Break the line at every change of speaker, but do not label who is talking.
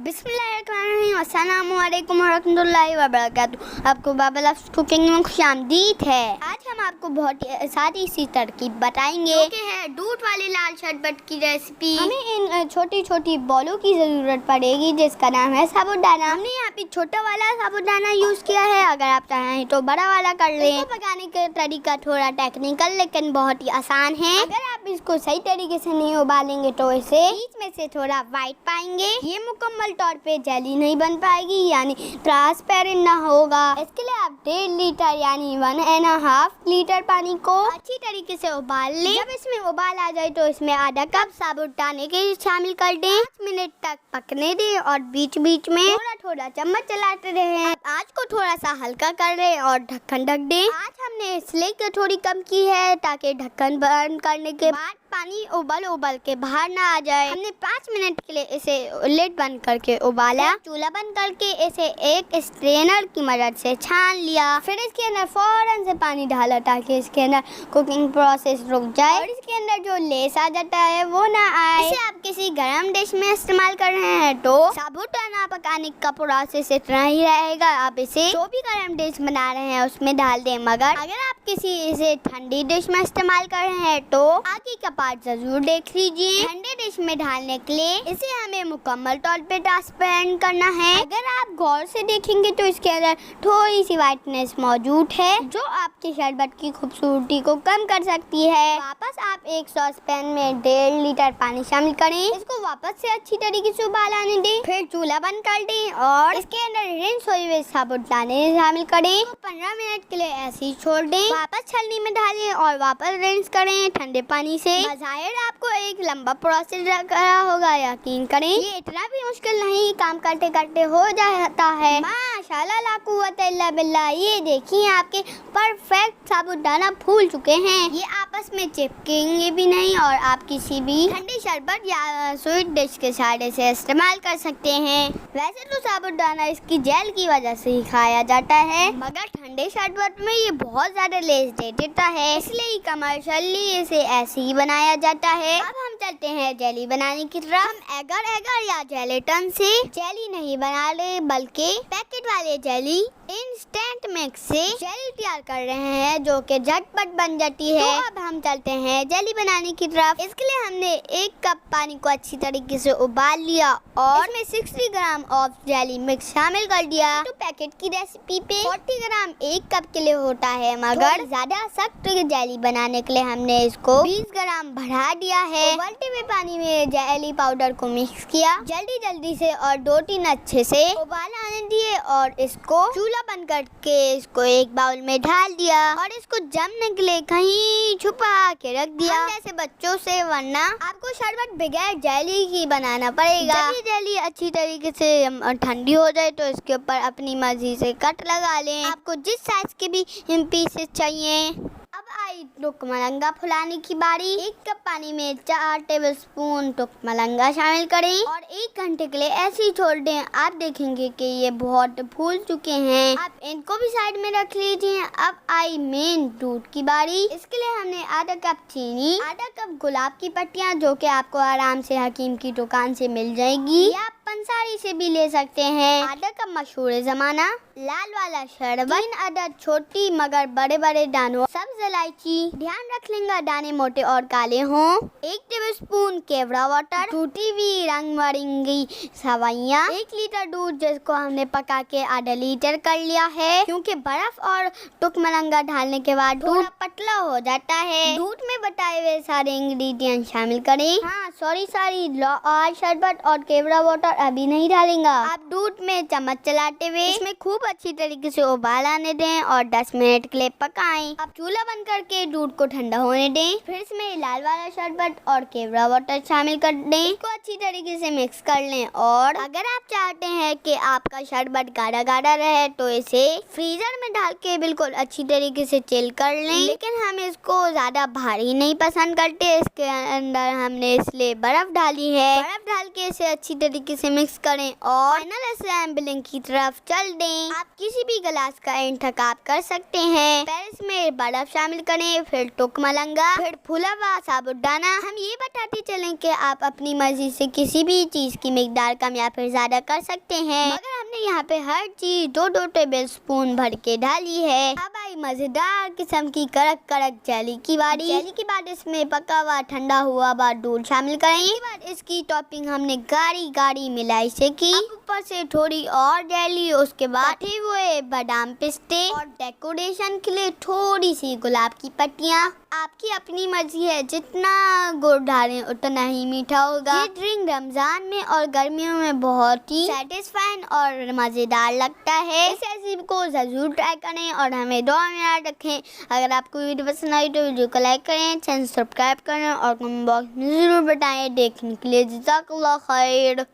बिस्मिल्लाहिर्रहमानिर्रहीम, अस्सलामु अलैकुम वरहमतुल्लाहि वबरकातुहू। आपको बाबा लफ्ज़ कुकिंग में खुशामदीद है। आज हम आपको बहुत ही सादी सी तरकीब बताएंगे जो कि है दूध वाली लाल शरबत की रेसिपी। हमें इन छोटी छोटी बॉलों की ज़रूरत पड़ेगी जिसका नाम है साबूदाना। हमने यहाँ पे छोटा वाला साबूदाना यूज़ किया है, अगर आप चाहें तो बड़ा वाला कर लें। इसको पकाने का तरीका थोड़ा टेक्निकल लेकिन बहुत ही आसान है। अगर आप इसको सही तरीके से नहीं उबालेंगे तो इसे बीच में से थोड़ा वाइट पाएंगे। ये मुकम्मल तौर पे जेली नहीं बन पाएगी, यानी ट्रांसपेरेंट ना होगा। इसके लिए आप 1.5 लीटर यानी 1.5 लीटर पानी को अच्छी तरीके से उबाल लें। जब इसमें उबाल आ जाए तो इसमें आधा कप साबूदाने के शामिल कर दें। 5 मिनट तक पकने दें और बीच बीच में थोड़ा थोड़ा चम्मच चलाते रहें। आँच को थोड़ा सा हल्का कर दें और ढक्कन ढक दें। आँच हमने इसलिए थोड़ी कम की है ताकि ढक्कन बंद करने के बाद पानी उबल के बाहर ना आ जाए। हमने 5 मिनट के लिए इसे लिड बंद करके उबाला। चूल्हा बंद करके इसे एक स्ट्रेनर की मदद से छान लिया। फिर इसके अंदर फौरन से पानी डाला ताकि इसके अंदर कुकिंग प्रोसेस रुक जाए और इसके अंदर जो लेस आ जाता है वो ना आए। इसे आप किसी गरम डिश में इस्तेमाल कर रहे हैं तो साबूदाना पकाने का प्रोसेस इतना ही रहेगा। आप इसे जो भी गरम डिश बना रहे हैं उसमें डाल दें, मगर अगर आप किसी इसे ठंडी डिश में इस्तेमाल कर रहे हैं तो आगे का जरूर देख लीजिए। ठंडे डिश में डालने के लिए इसे हमें मुकम्मल तौर पे ट्रांसपेरेंट करना है। अगर आप गौर से देखेंगे तो इसके अंदर थोड़ी सी व्हाइटनेस मौजूद है जो आपके शरबत की खूबसूरती को कम कर सकती है। वापस आप एक सॉस पैन में 1.5 लीटर पानी शामिल करें। इसको वापस से अच्छी तरीके से उबाल आने दें। फिर चूल्हा बंद कर दें और इसके अंदर रिंस हुए हुए साबूदाने शामिल करें। 15 मिनट के लिए ऐसे ही छोड़ दें। वापस छलनी में डालें और वापस रिंस करें ठंडे पानी से। जाहिर आपको एक लंबा प्रोसेस करना होगा, यकीन करें ये इतना भी मुश्किल नहीं, काम करते करते हो जाता है। माशाल्लाह ला कुव्वता इल्ला बिल्लाह। ये देखिए आपके परफेक्ट साबूदाना फूल चुके हैं। ये आपस में चिपकेंगे भी नहीं और आप किसी भी ठंडी शरबत या स्वीट डिश के साथ इसे इस्तेमाल कर सकते हैं। वैसे तो साबूदाना इसकी जेल की वजह से ही खाया जाता है, मगर ठंडे शरबत में ये बहुत ज्यादा लेस दे देता है, इसलिए कमर्शियली इसे ऐसे ही बनाया जाता है। अब हम चलते हैं जेली बनाने की तरफ। हम एगर या जेलेटिन से जेली नहीं बना रहे बल्कि पैकेट वाले जेली इंस्टेंट मिक्स से जेली तैयार कर रहे हैं जो कि झटपट बन जाती है। तो अब हम चलते हैं जेली बनाने की तरफ। इसके लिए हमने 1 कप पानी को अच्छी तरीके से उबाल लिया और इसमें 60 ग्राम ऑफ जेली मिक्स शामिल कर दिया। तो पैकेट की रेसिपी पे 40 ग्राम 1 कप के लिए होता है, मगर ज्यादा सख्त जेली बनाने के लिए हमने इसको 20 ग्राम बढ़ा दिया है। उबलते हुए पानी में जेली पाउडर को मिक्स किया जल्दी से और 2-3 अच्छे से उबाल आने दिए और इसको चूल्हा बंद करके इसको एक बाउल में डाल दिया और इसको जमने के लिए कहीं छुपा के रख दिया जैसे बच्चों से, वरना आपको शरबत बगैर जेली की बनाना पड़ेगा। जब ये जेली अच्छी तरीके से ठंडी हो जाए तो इसके ऊपर अपनी मर्जी से कट लगा लें, आपको जिस साइज के भी पीसेस चाहिए। अब आई टुकमलंगा फुलाने की बारी। 1 कप पानी में 4 टेबलस्पून टुकमलंगा शामिल करें और 1 घंटे के लिए ऐसे ही छोड़ दें। आप देखेंगे कि ये बहुत फूल चुके हैं। आप इनको भी साइड में रख लीजिए। अब आई मेन दूध की बारी। इसके लिए हमने आधा कप चीनी, आधा कप गुलाब की पत्तियां जो कि आपको आराम से हकीम की दुकान से मिल जाएगी या पंसारी से भी ले सकते हैं, आधा कप मशहूर जमाना लाल वाला शरबत, 3 अदद छोटी मगर बड़े बड़े दानों सब्ज इलायची, ध्यान रख लेंगे दाने मोटे और काले हों, 1 टेबलस्पून केवड़ा वाटर, टूटी हुई रंग बिरंगी सवैयां, 1 लीटर दूध जिसको हमने पका के आधा लीटर कर लिया है, क्योंकि बर्फ और टुकमलंगा डालने के बाद दूध पतला हो जाता है। दूध में बताए हुए सारे इंग्रेडिएंट शामिल करें। हाँ सॉरी आज शरबत और केवड़ा वाटर अभी नहीं डालेंगे। आप दूध में चम्मच चलाते हुए इसमें खूब अच्छी तरीके से उबाल आने दें और 10 मिनट के लिए पकाएं। अब चूल्हा बंद करके दूध को ठंडा होने दें। फिर इसमें लाल वाला शरबत और केवड़ा वाटर शामिल कर दें। इसको अच्छी तरीके से मिक्स कर लें और अगर आप चाहते हैं कि आपका शरबत गाढ़ा गाढ़ा रहे तो इसे फ्रीजर में डाल के बिल्कुल अच्छी तरीके से चिल कर लें, लेकिन हम इसको ज्यादा भारी नहीं पसंद करते। इसके अंदर हमने इसलिए बर्फ डाली है। बर्फ डाल के इसे अच्छी तरीके से मिक्स करें और फाइनल असेंबलिंग की तरफ चल दें। आप किसी भी गिलास का इंतखाब कर सकते हैं। पहले इसमें बर्फ शामिल करें, फिर टुक मलंगा, फिर फूला हुआ साबुदाना। हम ये बताते चलें कि आप अपनी मर्जी से किसी भी चीज की मिकदार कम या फिर ज्यादा कर सकते हैं, मगर हमने यहाँ पे हर चीज 2-2 टेबल स्पून भर के डाली है। अब आई मजेदार किस्म की कड़क कड़क जेली की बारी। जेली के बाद इसमें पका हुआ ठंडा हुआ दूध शामिल करें। इसके बाद इसकी टॉपिंग हमने गाढ़ी गाढ़ी मिलाई से की। अब ऊपर से थोड़ी और जेली, उसके बाद कटे हुए बादाम पिस्ते और डेकोरेशन के लिए थोड़ी सी गुलाब की पत्तियाँ। आपकी अपनी मर्जी है, जितना गुड़ डालें उतना ही मीठा होगा। ये ड्रिंक रमजान में और गर्मियों में बहुत ही सेटिस्फाइंग और मजेदार लगता है। इस रेसिपी को जरूर ट्राई करें और हमें दुआ में याद रखें। अगर आपको वीडियो पसंद आई तो वीडियो को लाइक करें, चैनल सब्सक्राइब करें और कमेंट बॉक्स में जरूर बताएं। देखने के लिए जज़ाकल्लाह खैर।